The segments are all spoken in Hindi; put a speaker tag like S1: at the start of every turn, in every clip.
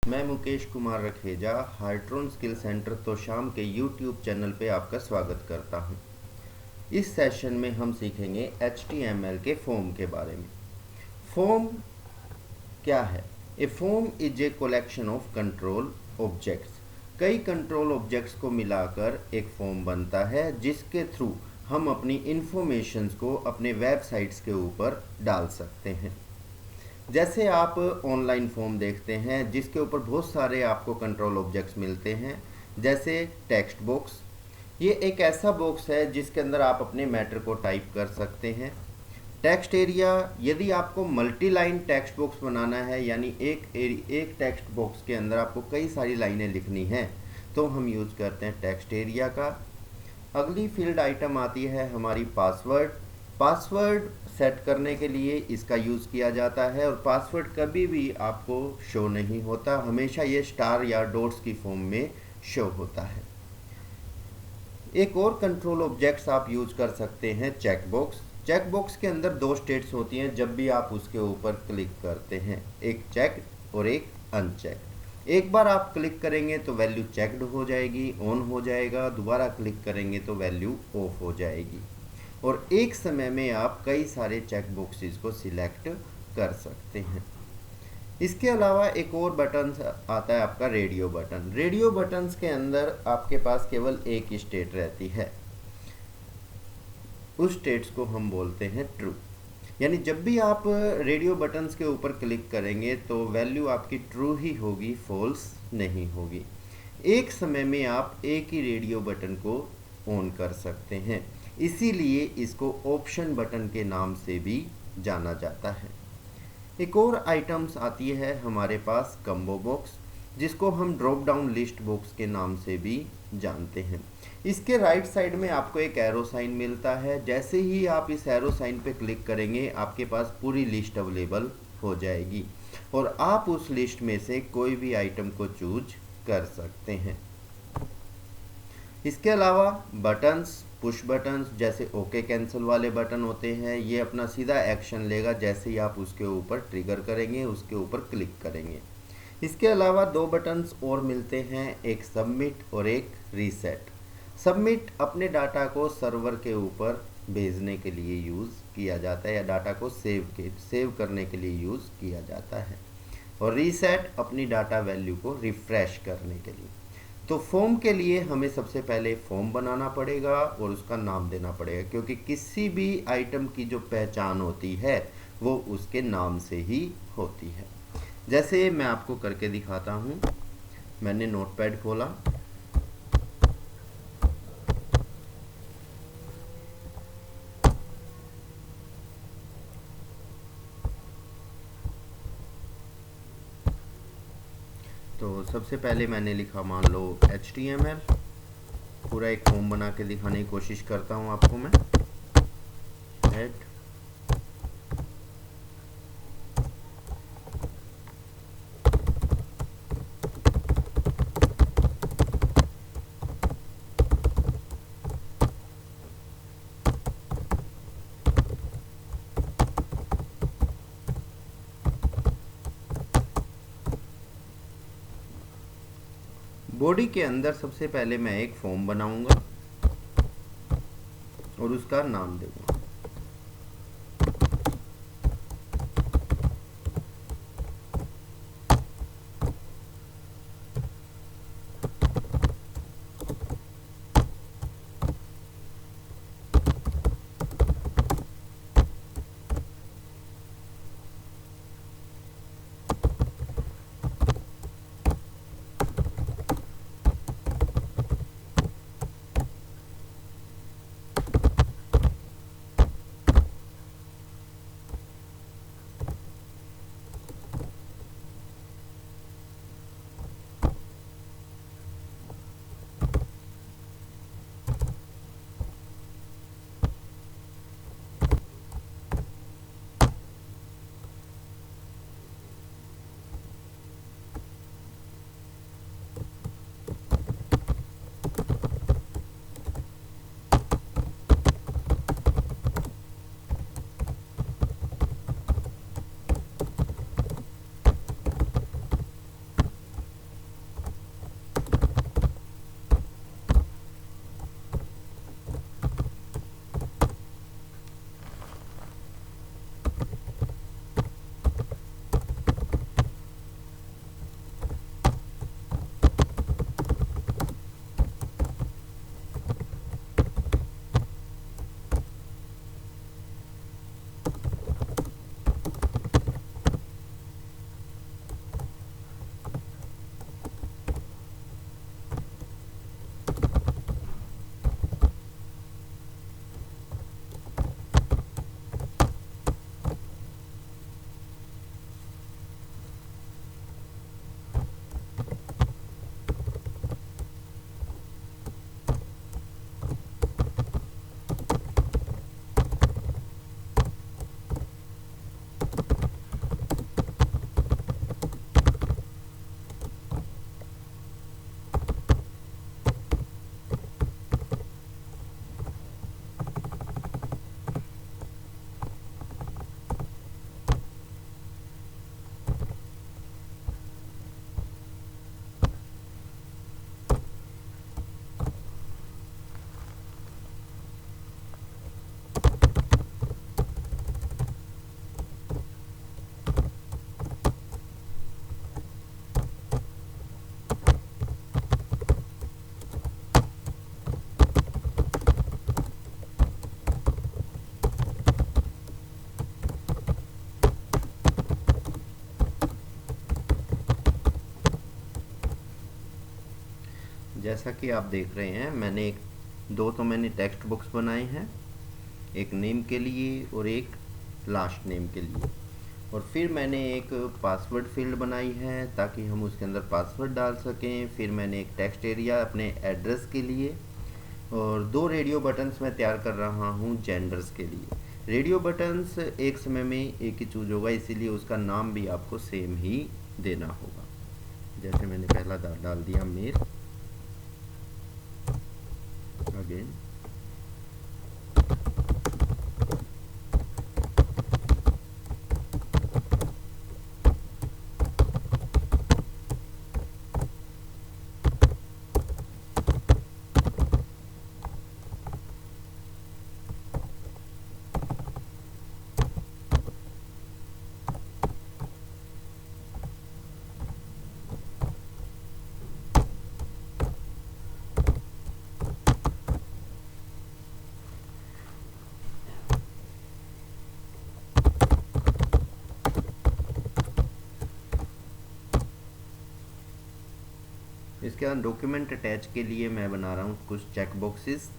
S1: मैं मुकेश कुमार रखेजा हार्ट्रॉन स्किल सेंटर तो शाम के यूट्यूब चैनल पे आपका स्वागत करता हूँ। इस सेशन में हम सीखेंगे HTML के फॉर्म के बारे में। फॉर्म क्या है? A form is a collection of control objects. कई कंट्रोल ऑब्जेक्ट्स को मिलाकर एक फॉर्म बनता है जिसके थ्रू हम अपनी इंफॉर्मेशंस को अपने वेबसाइट्स के ऊपर डाल सकते हैं। जैसे आप ऑनलाइन फॉर्म देखते हैं जिसके ऊपर बहुत सारे आपको कंट्रोल ऑब्जेक्ट्स मिलते हैं, जैसे टेक्स्ट बॉक्स। ये एक ऐसा बॉक्स है जिसके अंदर आप अपने मैटर को टाइप कर सकते हैं। टेक्स्ट एरिया, यदि आपको मल्टी लाइन टेक्स्ट बॉक्स बनाना है, यानी एक टेक्स्ट बॉक्स के अंदर आपको कई सारी लाइनें लिखनी हैं, तो हम यूज़ करते हैं टेक्स्ट एरिया का। अगली फील्ड आइटम आती है हमारी पासवर्ड। पासवर्ड सेट करने के लिए इसका यूज़ किया जाता है और पासवर्ड कभी भी आपको शो नहीं होता, हमेशा ये स्टार या डॉट्स की फॉर्म में शो होता है। एक और कंट्रोल ऑब्जेक्ट्स आप यूज कर सकते हैं चेकबॉक्स। चेकबॉक्स के अंदर दो स्टेट्स होती हैं जब भी आप उसके ऊपर क्लिक करते हैं, एक चेक्ड और एक अनचेक्ड। एक बार आप क्लिक करेंगे तो वैल्यू चेक्ड हो जाएगी, ऑन हो जाएगा, दोबारा क्लिक करेंगे तो वैल्यू ऑफ हो जाएगी। और एक समय में आप कई सारे चेक बॉक्सेस को सिलेक्ट कर सकते हैं। इसके अलावा एक और बटन आता है आपका रेडियो बटन। रेडियो बटन्स के अंदर आपके पास केवल एक ही स्टेट रहती है, उस स्टेट्स को हम बोलते हैं ट्रू। यानी जब भी आप रेडियो बटन्स के ऊपर क्लिक करेंगे तो वैल्यू आपकी ट्रू ही होगी, फॉल्स नहीं होगी। एक समय में आप एक ही रेडियो बटन को ऑन कर सकते हैं, इसीलिए इसको ऑप्शन बटन के नाम से भी जाना जाता है। एक और आइटम्स आती है हमारे पास कम्बो बॉक्स, जिसको हम ड्रॉप डाउन लिस्ट बॉक्स के नाम से भी जानते हैं। इसके राइट साइड में आपको एक एरो साइन मिलता है। जैसे ही आप इस एरो साइन पे क्लिक करेंगे आपके पास पूरी लिस्ट अवेलेबल हो जाएगी और आप उस लिस्ट में से कोई भी आइटम को चूज कर सकते हैं। इसके अलावा बटन्स, पुश बटन्स जैसे ओके कैंसिल वाले बटन होते हैं, ये अपना सीधा एक्शन लेगा जैसे ही आप उसके ऊपर ट्रिगर करेंगे, उसके ऊपर क्लिक करेंगे। इसके अलावा दो बटन्स और मिलते हैं, एक सबमिट और एक रीसेट। सबमिट अपने डाटा को सर्वर के ऊपर भेजने के लिए यूज़ किया जाता है या डाटा को सेव करने के लिए यूज़ किया जाता है, और रीसेट अपनी डाटा वैल्यू को रिफ्रेश करने के लिए। तो फॉर्म के लिए हमें सबसे पहले फॉर्म बनाना पड़ेगा और उसका नाम देना पड़ेगा, क्योंकि किसी भी आइटम की जो पहचान होती है वो उसके नाम से ही होती है। जैसे मैं आपको करके दिखाता हूँ। मैंने नोटपैड खोला, तो सबसे पहले मैंने लिखा, मान लो HTML। पूरा एक फॉर्म बना के दिखाने की कोशिश करता हूँ आपको मैं। हेड, बॉडी के अंदर सबसे पहले मैं एक फॉर्म बनाऊंगा और उसका नाम दूंगा। जैसा कि आप देख रहे हैं, मैंने टेक्स्ट बुक्स बनाए हैं, एक नेम के लिए और एक लास्ट नेम के लिए। और फिर मैंने एक पासवर्ड फील्ड बनाई है ताकि हम उसके अंदर पासवर्ड डाल सकें। फिर मैंने एक टेक्स्ट एरिया अपने एड्रेस के लिए, और 2 रेडियो बटन्स मैं तैयार कर रहा हूँ जेंडर्स के लिए। रेडियो बटन्स एक समय में एक ही चूज होगा, इसीलिए उसका नाम भी आपको सेम ही देना होगा। जैसे मैंने पहला डाल दिया मेल, अगेन इसके बाद डॉक्यूमेंट अटैच के लिए मैं बना रहा हूँ कुछ चेक बॉक्सेस।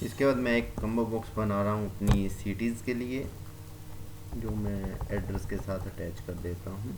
S1: इसके बाद मैं एक कम्बो बॉक्स बना रहा हूँ अपनी सिटीज़ के लिए, जो मैं एड्रेस के साथ अटैच कर देता हूँ।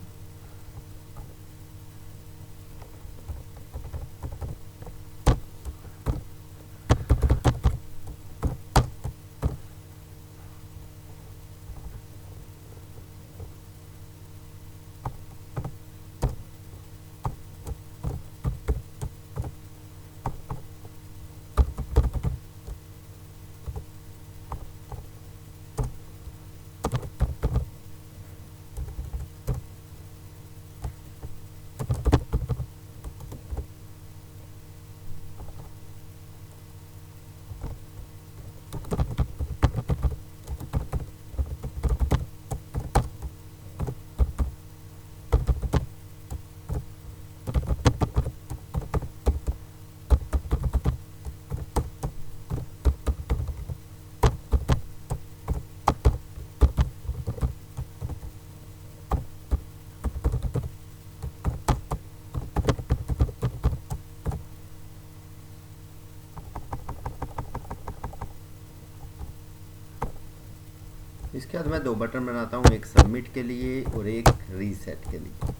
S1: इसके बाद मैं 2 बटन बनाता हूँ, एक सबमिट के लिए और एक रीसेट के लिए।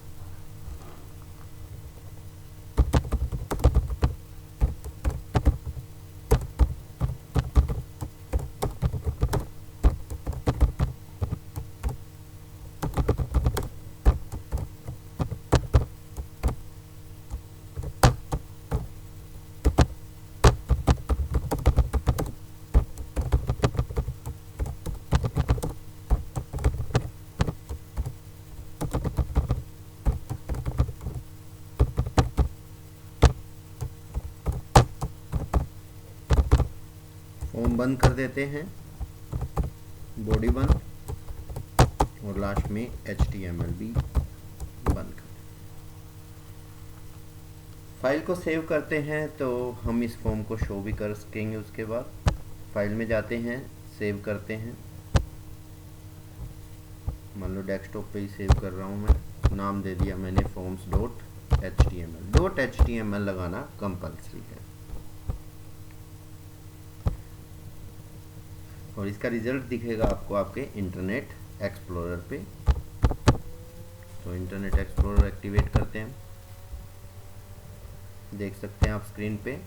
S1: फॉर्म बंद कर देते हैं, बॉडी बंद, और लास्ट में HTML भी बंद कर। फाइल को सेव करते हैं तो हम इस फॉर्म को शो भी कर सकेंगे। उसके बाद फाइल में जाते हैं, सेव करते हैं। मान लो डेस्कटॉप पे ही सेव कर रहा हूँ मैं, नाम दे दिया मैंने forms.html लगाना कंपल्सरी है। और इसका रिजल्ट दिखेगा आपको आपके इंटरनेट एक्सप्लोरर पे। तो इंटरनेट एक्सप्लोरर एक्टिवेट करते हैं, देख सकते हैं आप स्क्रीन पे।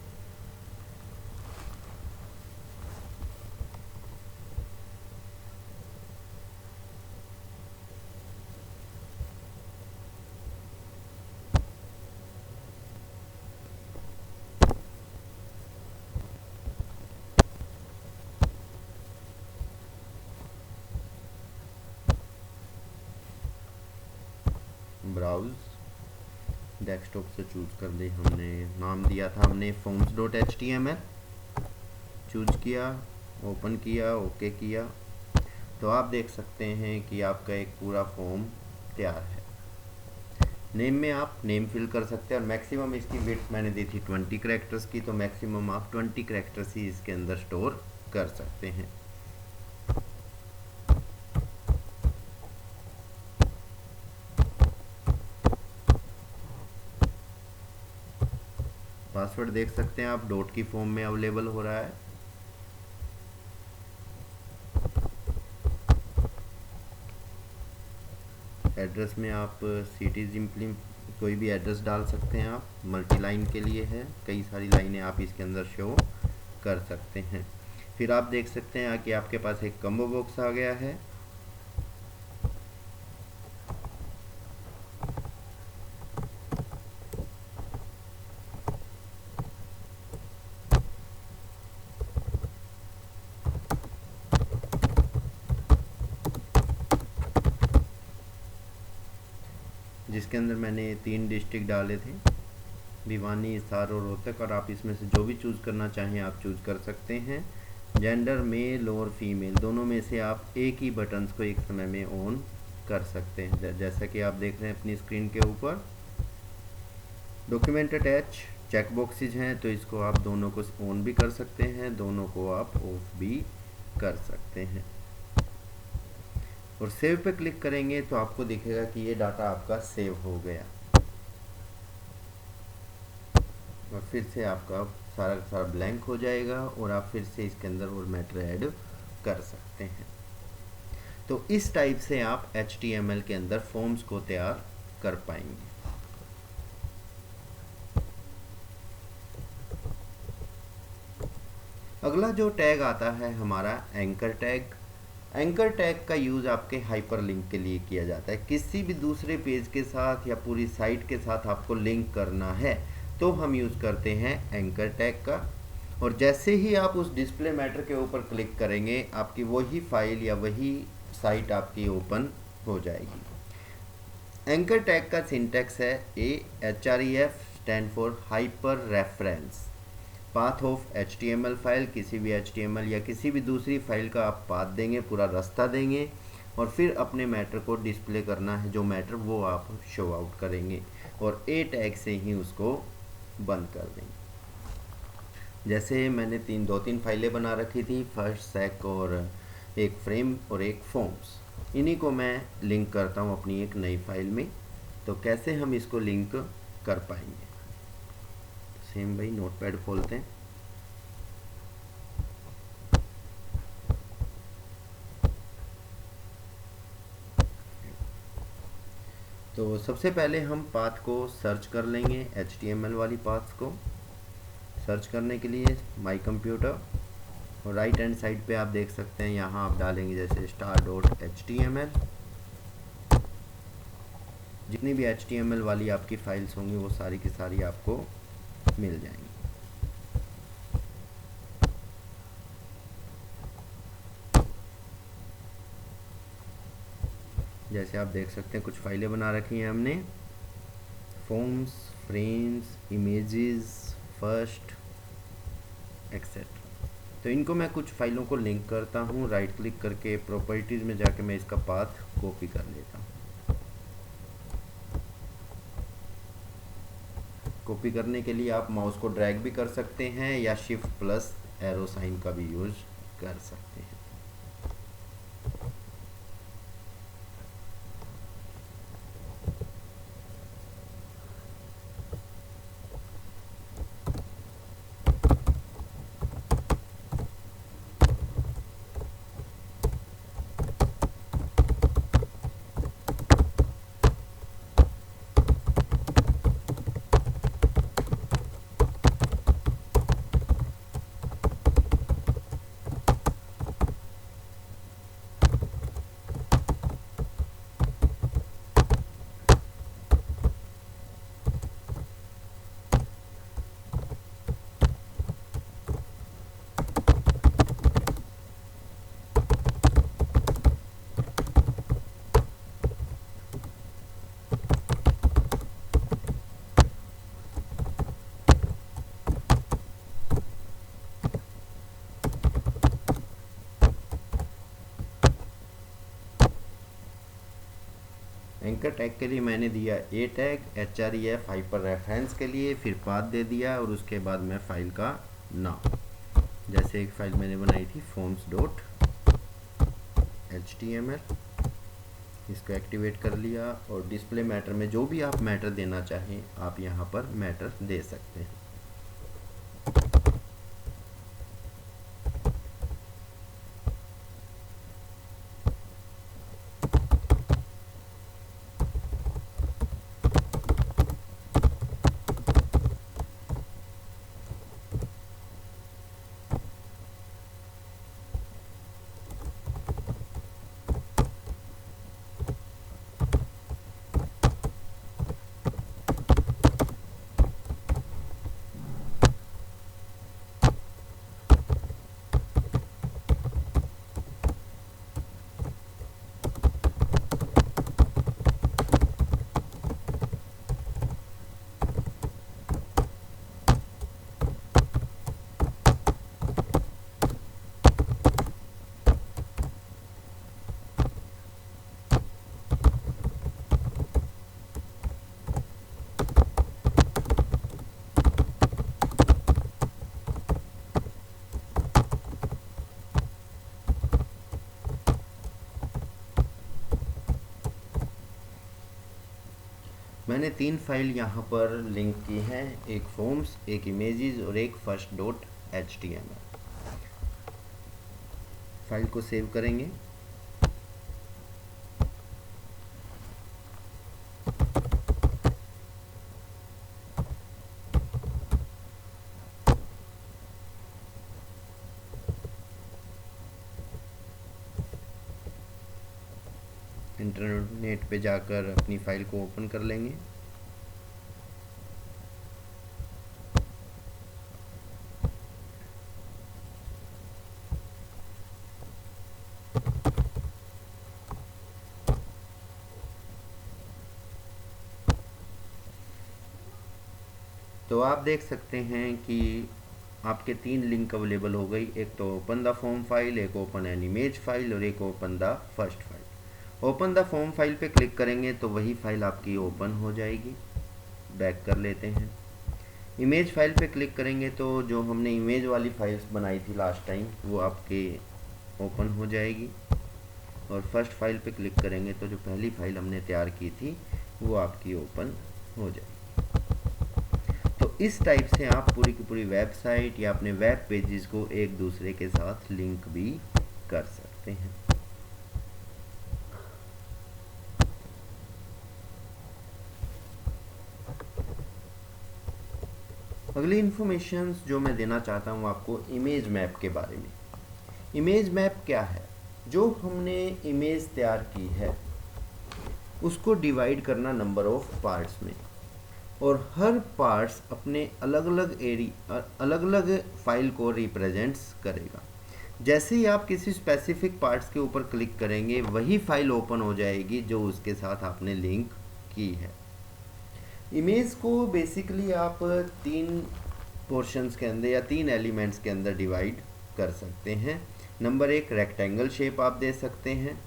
S1: डेस्कटॉप से चूज़ कर ली हमने, नाम दिया था हमने forms.html, चूज़ किया, ओपन किया, ओके किया, तो आप देख सकते हैं कि आपका एक पूरा फॉर्म तैयार है। नेम में आप नेम फिल कर सकते हैं और मैक्सिमम इसकी विड्थ मैंने दी थी 20 कैरेक्टर्स की, तो मैक्सिमम आप 20 कैरेक्टर्स ही इसके अंदर स्टोर कर सकते हैं। पासवर्ड देख सकते हैं आप डॉट की फॉर्म में अवेलेबल हो रहा है। एड्रेस में आप सिटी सिंपली कोई भी एड्रेस डाल सकते हैं, आप मल्टी लाइन के लिए है, कई सारी लाइनें आप इसके अंदर शो कर सकते हैं। फिर आप देख सकते हैं कि आपके पास एक कम्बो बॉक्स आ गया है। जिसके अंदर मैंने 3 डिस्ट्रिक्ट डाले थे, भिवानी, हिसार और रोहतक, और आप इसमें से जो भी चूज़ करना चाहें आप चूज़ कर सकते हैं। जेंडर मेल और फीमेल दोनों में से आप एक ही बटन्स को एक समय में ऑन कर सकते हैं। जैसा कि आप देख रहे हैं अपनी स्क्रीन के ऊपर डॉक्यूमेंट अटैच चेक बॉक्सेज हैं, तो इसको आप दोनों को ऑन भी कर सकते हैं, दोनों को आप ऑफ भी कर सकते हैं। और सेव पे क्लिक करेंगे तो आपको दिखेगा कि ये डाटा आपका सेव हो गया और फिर से आपका सारा का सारा ब्लैंक हो जाएगा और आप फिर से इसके अंदर और मैटर ऐड कर सकते हैं। तो इस टाइप से आप HTML के अंदर फॉर्म्स को तैयार कर पाएंगे। अगला जो टैग आता है हमारा एंकर टैग। एंकर टैग का यूज़ आपके हाइपरलिंक के लिए किया जाता है। किसी भी दूसरे पेज के साथ या पूरी साइट के साथ आपको लिंक करना है तो हम यूज़ करते हैं एंकर टैग का। और जैसे ही आप उस डिस्प्ले मैटर के ऊपर क्लिक करेंगे आपकी वही फाइल या वही साइट आपकी ओपन हो जाएगी। एंकर टैग का सिंटैक्स है AHREF stand for hyper reference path of HTML file. किसी भी HTML या किसी भी दूसरी फाइल का आप पाथ देंगे, पूरा रास्ता देंगे और फिर अपने मैटर को डिस्प्ले करना है, जो मैटर वो आप शो आउट करेंगे और A टैग से ही उसको बंद कर देंगे। जैसे मैंने 2-3 फाइलें बना रखी थी, फर्स्ट, सेक और एक फ्रेम और एक फॉर्म्स, इन्हीं को मैं लिंक करता हूँ अपनी एक नई फाइल में। तो कैसे हम इसको लिंक कर पाएंगे, सेम भाई नोटपैड खोलते हैं। तो सबसे पहले हम पाथ को सर्च कर लेंगे, HTML वाली पाथ को सर्च करने के लिए माई कंप्यूटर, और राइट हैंड साइड पे आप देख सकते हैं यहाँ आप डालेंगे जैसे star.html। जितनी भी HTML वाली आपकी फाइल्स होंगी वो सारी की सारी आपको मिल जाएंगी। जैसे आप देख सकते हैं कुछ फाइलें बना रखी हैं हमने, forms, frames, images, first etcetera. तो इनको मैं कुछ फाइलों को लिंक करता हूँ। राइट क्लिक करके प्रॉपर्टीज़ में जाके मैं इसका पाथ कॉपी कर लेता हूँ। कॉपी करने के लिए आप माउस को ड्रैग भी कर सकते हैं या Shift+ एरो साइन का भी यूज कर सकते हैं। एंकर टैग के लिए मैंने दिया ए टैग, href हाइपर रेफरेंस के लिए, फिर पाथ दे दिया और उसके बाद मैं फाइल का नाम, जैसे एक फ़ाइल मैंने बनाई थी forms.html, इसको एक्टिवेट कर लिया। और डिस्प्ले मैटर में जो भी आप मैटर देना चाहें आप यहाँ पर मैटर दे सकते हैं। मैंने 3 फाइल यहाँ पर लिंक की हैं, एक फॉर्म्स, एक इमेजेस और एक first.html। फाइल को सेव करेंगे। इंटरनेट पे जाकर अपनी फ़ाइल को ओपन कर लेंगे। तो आप देख सकते हैं कि आपके 3 लिंक अवेलेबल हो गई, एक तो ओपन द फॉर्म फाइल, एक ओपन एन इमेज फाइल और एक open the first file. Open the form file पे क्लिक करेंगे तो वही फाइल आपकी ओपन हो जाएगी। बैक कर लेते हैं। इमेज फाइल पे क्लिक करेंगे तो जो हमने इमेज वाली फाइल्स बनाई थी लास्ट टाइम वो आपके ओपन हो जाएगी। और फर्स्ट फाइल पे क्लिक करेंगे तो जो पहली फाइल हमने तैयार की थी वो आपकी ओपन हो जाएगी। तो इस टाइप से आप पूरी की पूरी वेबसाइट या अपने वेब पेजेस को एक दूसरे के साथ लिंक भी कर सकते हैं। अगली इन्फॉर्मेशन जो मैं देना चाहता हूँ आपको इमेज मैप के बारे में। इमेज मैप क्या है? जो हमने इमेज तैयार की है उसको डिवाइड करना नंबर ऑफ पार्ट्स में, और हर पार्ट्स अपने अलग अलग फाइल को रिप्रेजेंट्स करेगा। जैसे ही आप किसी स्पेसिफिक पार्ट्स के ऊपर क्लिक करेंगे वही फाइल ओपन हो जाएगी जो उसके साथ आपने लिंक की है। इमेज को बेसिकली आप 3 पोर्शंस के अंदर या 3 एलिमेंट्स के अंदर डिवाइड कर सकते हैं। नंबर 1 रेक्टेंगल शेप आप दे सकते हैं।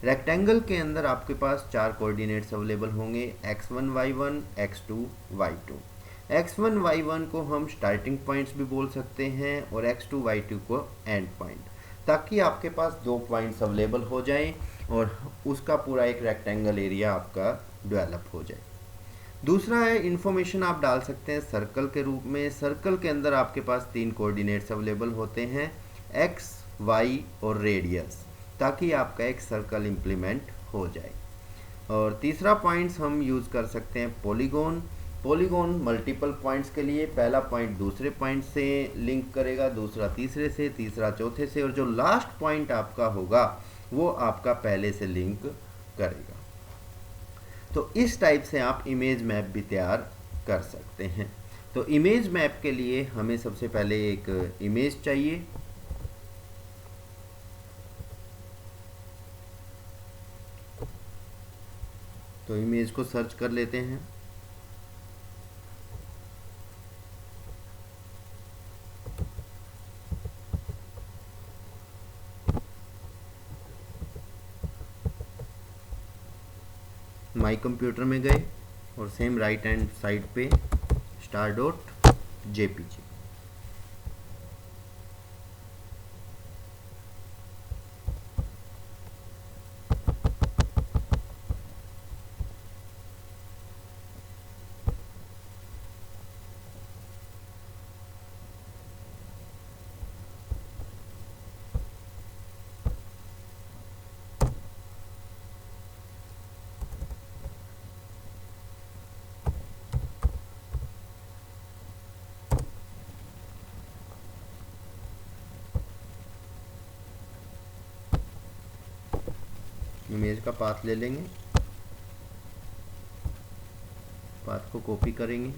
S1: रेक्टेंगल के अंदर आपके पास 4 कोऑर्डिनेट्स अवेलेबल होंगे, x1 y1 x2 y2। x1 y1 को हम स्टार्टिंग पॉइंट्स भी बोल सकते हैं और x2 y2 को एंड पॉइंट, ताकि आपके पास 2 पॉइंट्स अवेलेबल हो जाएं और उसका पूरा एक रेक्टेंगल एरिया आपका डेवलप हो जाए। दूसरा है इन्फॉर्मेशन आप डाल सकते हैं सर्कल के रूप में। सर्कल के अंदर आपके पास 3 कोऑर्डिनेट्स अवेलेबल होते हैं, x, y और रेडियस, ताकि आपका एक सर्कल इम्प्लीमेंट हो जाए। और तीसरा पॉइंट्स हम यूज़ कर सकते हैं पॉलीगॉन। पॉलीगॉन मल्टीपल पॉइंट्स के लिए, पहला पॉइंट दूसरे पॉइंट से लिंक करेगा, दूसरा तीसरे से, तीसरा चौथे से, और जो लास्ट पॉइंट आपका होगा वो आपका पहले से लिंक करेगा। तो इस टाइप से आप इमेज मैप भी तैयार कर सकते हैं। तो इमेज मैप के लिए हमें सबसे पहले एक इमेज चाहिए। तो इमेज को सर्च कर लेते हैं। माई कंप्यूटर में गए और सेम राइट हैंड साइड पे स्टार डॉट जेपीजी। इमेज का पाथ ले लेंगे, पाथ को कॉपी करेंगे,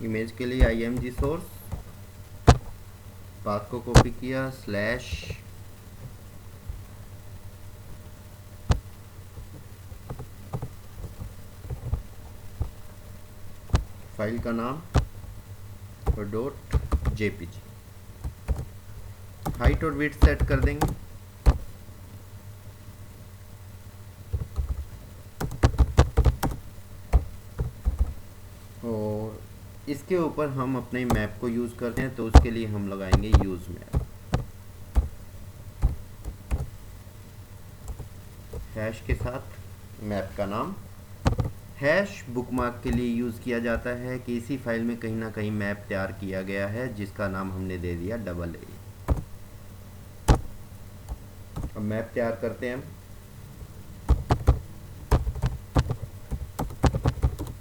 S1: इमेज के लिए img सोर्स, पाथ को कॉपी किया, स्लैश फाइल का नाम और डॉट जेपीजी। हाइट और विड्थ सेट कर देंगे, और इसके ऊपर हम अपने मैप को यूज़ करते हैं, तो उसके लिए हम लगाएंगे यूज़ मैप। हैश के साथ मैप का नाम। हैश बुकमार्क के लिए यूज़ किया जाता है कि इसी फाइल में कहीं ना कहीं मैप तैयार किया गया है, जिसका नाम हमने दे दिया AA। अब मैप तैयार करते हैं हम।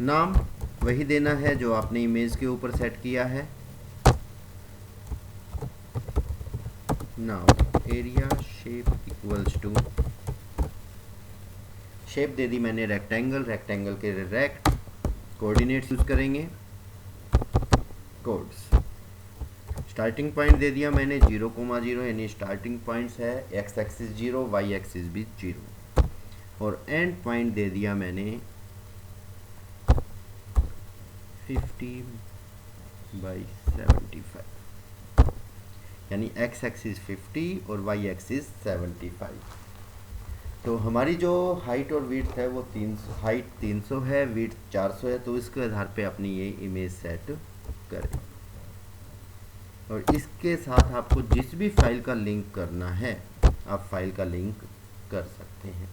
S1: नाम वही देना है जो आपने इमेज के ऊपर सेट किया है। Now area shape equals to, shape दे दी मैंने रेक्टेंगल, रेक्टेंगल के रेक्ट कोऑर्डिनेट्स यूज करेंगे, कोड्स। स्टार्टिंग पॉइंट दे दिया मैंने 0,0, यानी स्टार्टिंग पॉइंट्स है एक्स एक्सिस 0, वाई एक्सिस भी 0, और एंड पॉइंट दे दिया मैंने 50/75, यानी एक्स एक्सिस 50 और वाई एक्सिस 75। तो हमारी जो हाइट और विड्थ है वो 300, हाइट 300 है, विड्थ 400 है, तो इसके आधार पे अपनी ये इमेज सेट करें। और इसके साथ आपको जिस भी फाइल का लिंक करना है, आप फाइल का लिंक कर सकते हैं।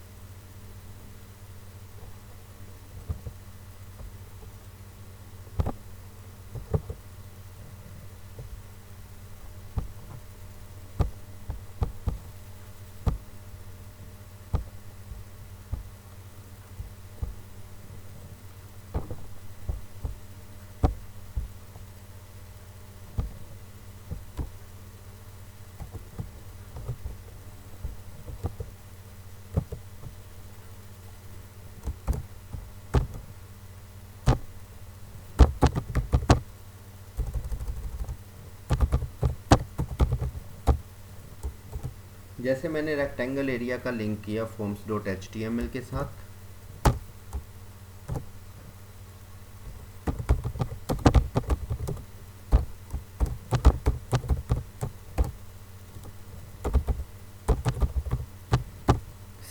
S1: जैसे मैंने रेक्टेंगल एरिया का लिंक किया forms.html के साथ,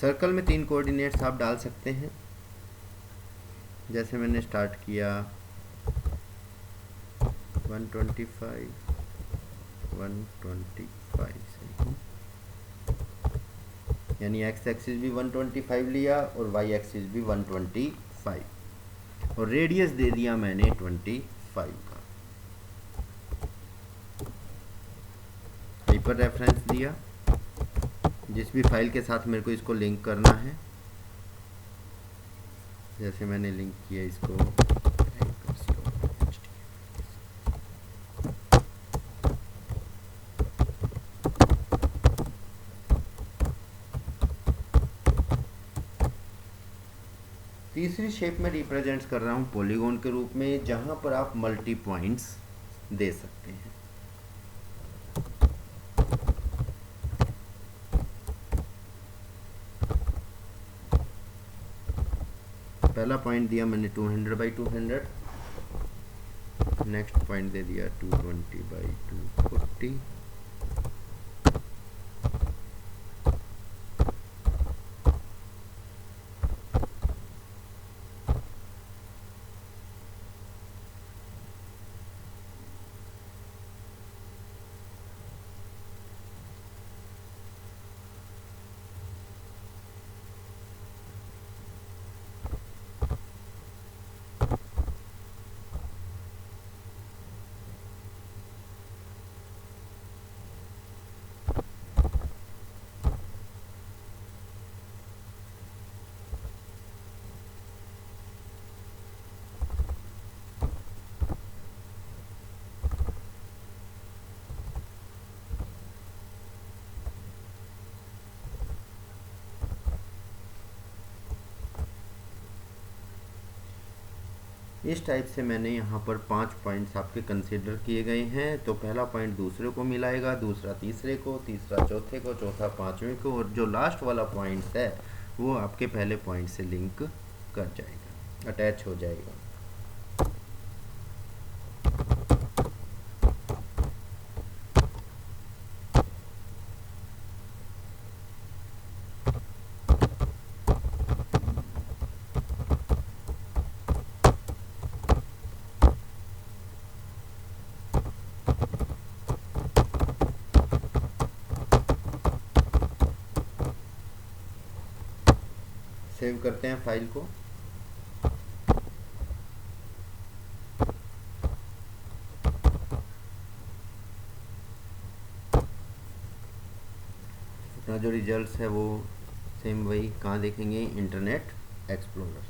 S1: सर्कल में 3 कोऑर्डिनेट्स आप डाल सकते हैं। जैसे मैंने स्टार्ट किया 125 से, यानी एक्स एक्सिस भी 125 लिया और वाई एक्सिस भी 125, और रेडियस दे दिया मैंने 25 का। हाइपर रेफरेंस दिया, जिस भी फाइल के साथ मेरे को इसको लिंक करना है, जैसे मैंने लिंक किया इसको तीसरी शेप में रिप्रेजेंट कर रहा हूँ पॉलीगॉन के रूप में, जहाँ पर आप मल्टी पॉइंट्स दे सकते हैं। पहला पॉइंट दिया मैंने 200 बाई 200, नेक्स्ट पॉइंट दे दिया 220 बाई 240, इस टाइप से मैंने यहाँ पर 5 पॉइंट्स आपके कंसीडर किए गए हैं। तो पहला पॉइंट दूसरे को मिलाएगा, दूसरा तीसरे को, तीसरा चौथे को, चौथा पांचवें को, और जो लास्ट वाला पॉइंट है वो आपके पहले पॉइंट से लिंक कर जाएगा, अटैच हो जाएगा। सेव करते हैं फाइल को। अपना जो रिजल्ट्स है वो सेम वही कहाँ देखेंगे, इंटरनेट एक्सप्लोरर।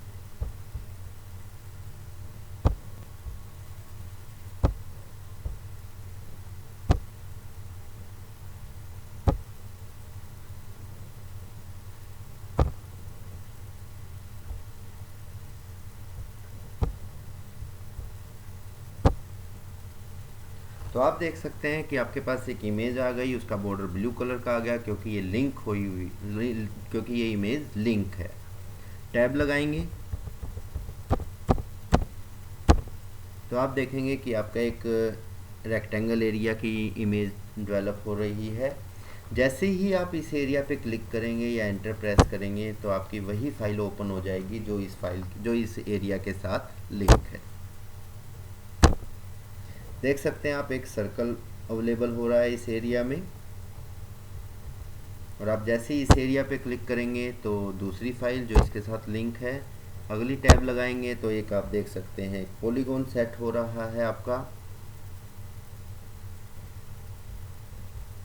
S1: तो आप देख सकते हैं कि आपके पास एक इमेज आ गई, उसका बॉर्डर ब्लू कलर का आ गया क्योंकि ये लिंक हुई क्योंकि ये इमेज लिंक है। टैब लगाएंगे तो आप देखेंगे कि आपका एक रेक्टेंगल एरिया की इमेज डेवलप हो रही है। जैसे ही आप इस एरिया पे क्लिक करेंगे या एंटर प्रेस करेंगे तो आपकी वही फाइल ओपन हो जाएगी जो इस एरिया के साथ लिंक है। देख सकते हैं आप एक सर्कल अवेलेबल हो रहा है इस एरिया में, और आप जैसे ही इस एरिया पे क्लिक करेंगे तो दूसरी फाइल जो इसके साथ लिंक है, अगली टैब लगाएंगे तो एक आप देख सकते हैं पॉलीगॉन सेट हो रहा है आपका,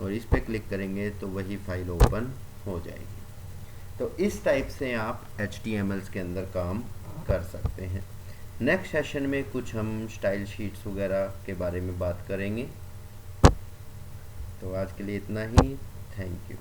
S1: और इस पे क्लिक करेंगे तो वही फाइल ओपन हो जाएगी। तो इस टाइप से आप HTML के अंदर काम कर सकते हैं। नेक्स्ट सेशन में कुछ हम स्टाइल शीट्स वगैरह के बारे में बात करेंगे। तो आज के लिए इतना ही। Thank you.